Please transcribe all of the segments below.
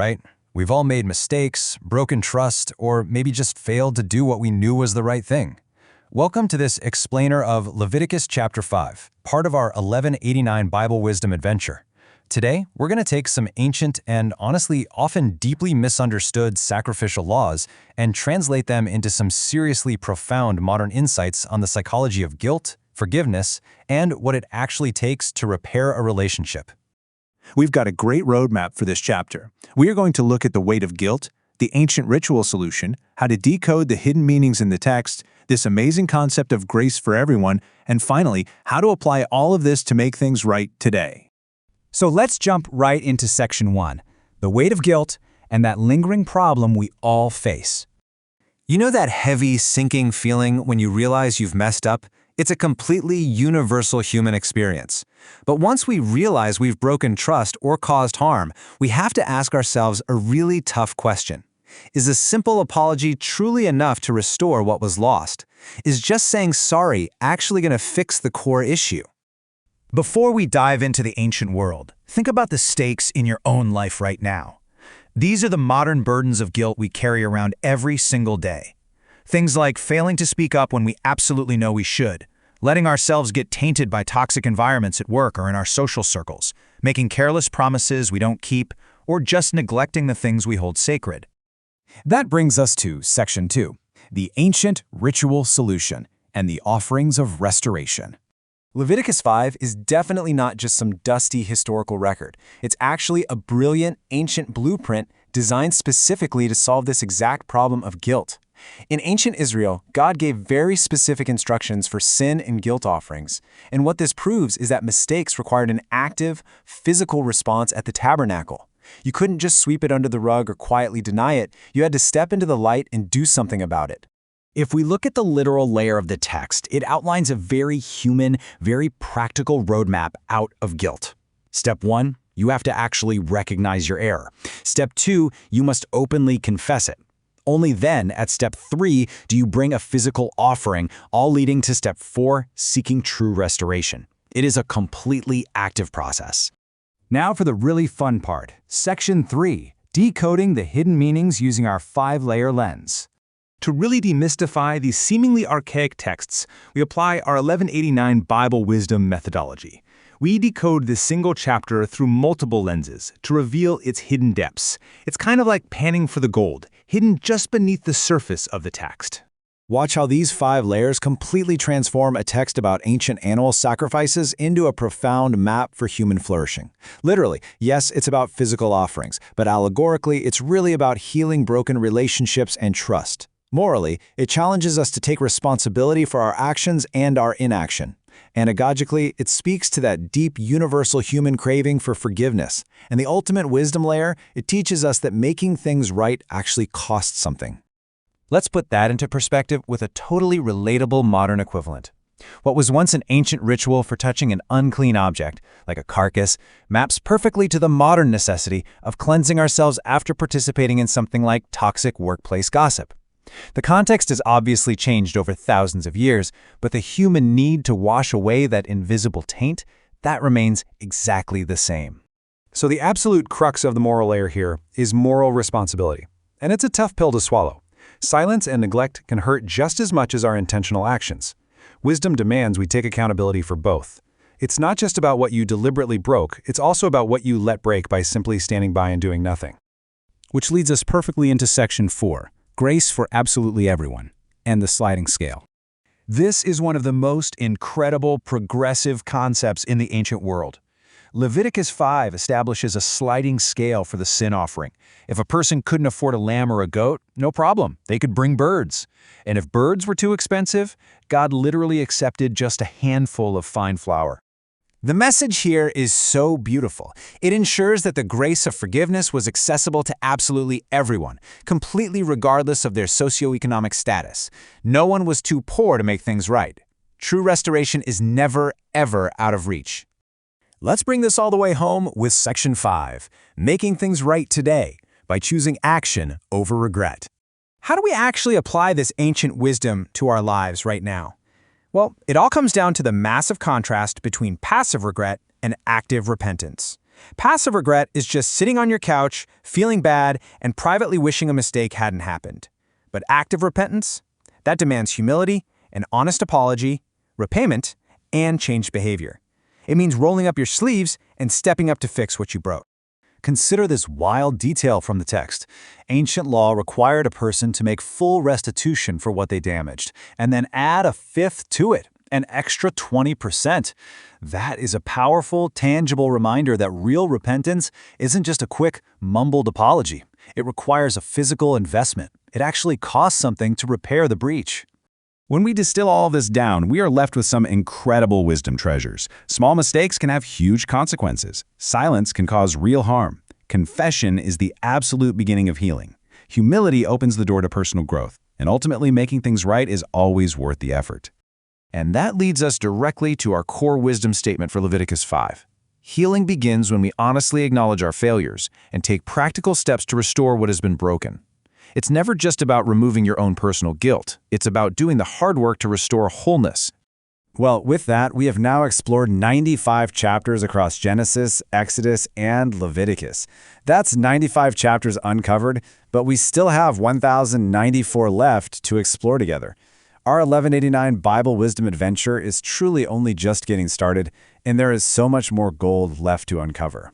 right? We've all made mistakes, broken trust, or maybe just failed to do what we knew was the right thing. Welcome to this explainer of Leviticus chapter 5, part of our 1189 Bible Wisdom adventure. Today, we're going to take some ancient and honestly often deeply misunderstood sacrificial laws and translate them into some seriously profound modern insights on the psychology of guilt, forgiveness, and what it actually takes to repair a relationship. We've got a great roadmap for this chapter. We are going to look at the weight of guilt, the ancient ritual solution, how to decode the hidden meanings in the text, this amazing concept of grace for everyone, and finally, how to apply all of this to make things right today. So let's jump right into section 1, the weight of guilt and that lingering problem we all face. You know that heavy, sinking feeling when you realize you've messed up? It's a completely universal human experience. But once we realize we've broken trust or caused harm, we have to ask ourselves a really tough question. Is a simple apology truly enough to restore what was lost? Is just saying sorry actually going to fix the core issue? Before we dive into the ancient world, think about the stakes in your own life right now. These are the modern burdens of guilt we carry around every single day. Things like failing to speak up when we absolutely know we should, letting ourselves get tainted by toxic environments at work or in our social circles, making careless promises we don't keep, or just neglecting the things we hold sacred. That brings us to section 2, the ancient ritual solution and the offerings of restoration. Leviticus 5 is definitely not just some dusty historical record. It's actually a brilliant ancient blueprint designed specifically to solve this exact problem of guilt. In ancient Israel, God gave very specific instructions for sin and guilt offerings, and what this proves is that mistakes required an active, physical response at the tabernacle. You couldn't just sweep it under the rug or quietly deny it, you had to step into the light and do something about it. If we look at the literal layer of the text, it outlines a very human, very practical roadmap out of guilt. Step 1, you have to actually recognize your error. Step 2, you must openly confess it. Only then, at step 3, do you bring a physical offering, all leading to step 4, seeking true restoration. It is a completely active process. Now for the really fun part, section 3, decoding the hidden meanings using our 5-layer lens. To really demystify these seemingly archaic texts, we apply our 1189 Bible Wisdom methodology. We decode this single chapter through multiple lenses to reveal its hidden depths. It's kind of like panning for the gold, hidden just beneath the surface of the text. Watch how these 5 layers completely transform a text about ancient animal sacrifices into a profound map for human flourishing. Literally, yes, it's about physical offerings, but allegorically, it's really about healing broken relationships and trust. Morally, it challenges us to take responsibility for our actions and our inaction. Anagogically, it speaks to that deep universal human craving for forgiveness. And the ultimate wisdom layer, it teaches us that making things right actually costs something. Let's put that into perspective with a totally relatable modern equivalent. What was once an ancient ritual for touching an unclean object, like a carcass, maps perfectly to the modern necessity of cleansing ourselves after participating in something like toxic workplace gossip. The context has obviously changed over thousands of years, but the human need to wash away that invisible taint, that remains exactly the same. So the absolute crux of the moral layer here is moral responsibility. And it's a tough pill to swallow. Silence and neglect can hurt just as much as our intentional actions. Wisdom demands we take accountability for both. It's not just about what you deliberately broke, it's also about what you let break by simply standing by and doing nothing. Which leads us perfectly into section 4. Grace for absolutely everyone, and the sliding scale. This is one of the most incredible progressive concepts in the ancient world. Leviticus 5 establishes a sliding scale for the sin offering. If a person couldn't afford a lamb or a goat, no problem, they could bring birds. And if birds were too expensive, God literally accepted just a handful of fine flour. The message here is so beautiful. It ensures that the grace of forgiveness was accessible to absolutely everyone, completely regardless of their socioeconomic status. No one was too poor to make things right. True restoration is never, ever out of reach. Let's bring this all the way home with section 5, making things right today by choosing action over regret. How do we actually apply this ancient wisdom to our lives right now? Well, it all comes down to the massive contrast between passive regret and active repentance. Passive regret is just sitting on your couch, feeling bad, and privately wishing a mistake hadn't happened. But active repentance? That demands humility, an honest apology, repayment, and changed behavior. It means rolling up your sleeves and stepping up to fix what you broke. Consider this wild detail from the text. Ancient law required a person to make full restitution for what they damaged, and then add a fifth to it, an extra 20%. That is a powerful, tangible reminder that real repentance isn't just a quick, mumbled apology. It requires a physical investment. It actually costs something to repair the breach. When we distill all of this down, we are left with some incredible wisdom treasures. Small mistakes can have huge consequences. Silence can cause real harm. Confession is the absolute beginning of healing. Humility opens the door to personal growth, and ultimately making things right is always worth the effort. And that leads us directly to our core wisdom statement for Leviticus 5. Healing begins when we honestly acknowledge our failures and take practical steps to restore what has been broken. It's never just about removing your own personal guilt. It's about doing the hard work to restore wholeness. Well, with that, we have now explored 95 chapters across Genesis, Exodus, and Leviticus. That's 95 chapters uncovered, but we still have 1,094 left to explore together. Our 1189 Bible Wisdom adventure is truly only just getting started, and there is so much more gold left to uncover.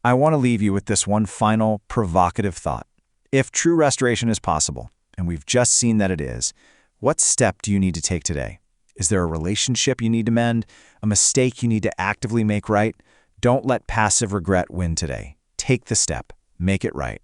I want to leave you with this one final, provocative thought. If true restoration is possible, and we've just seen that it is, what step do you need to take today? Is there a relationship you need to mend? A mistake you need to actively make right? Don't let passive regret win today. Take the step. Make it right.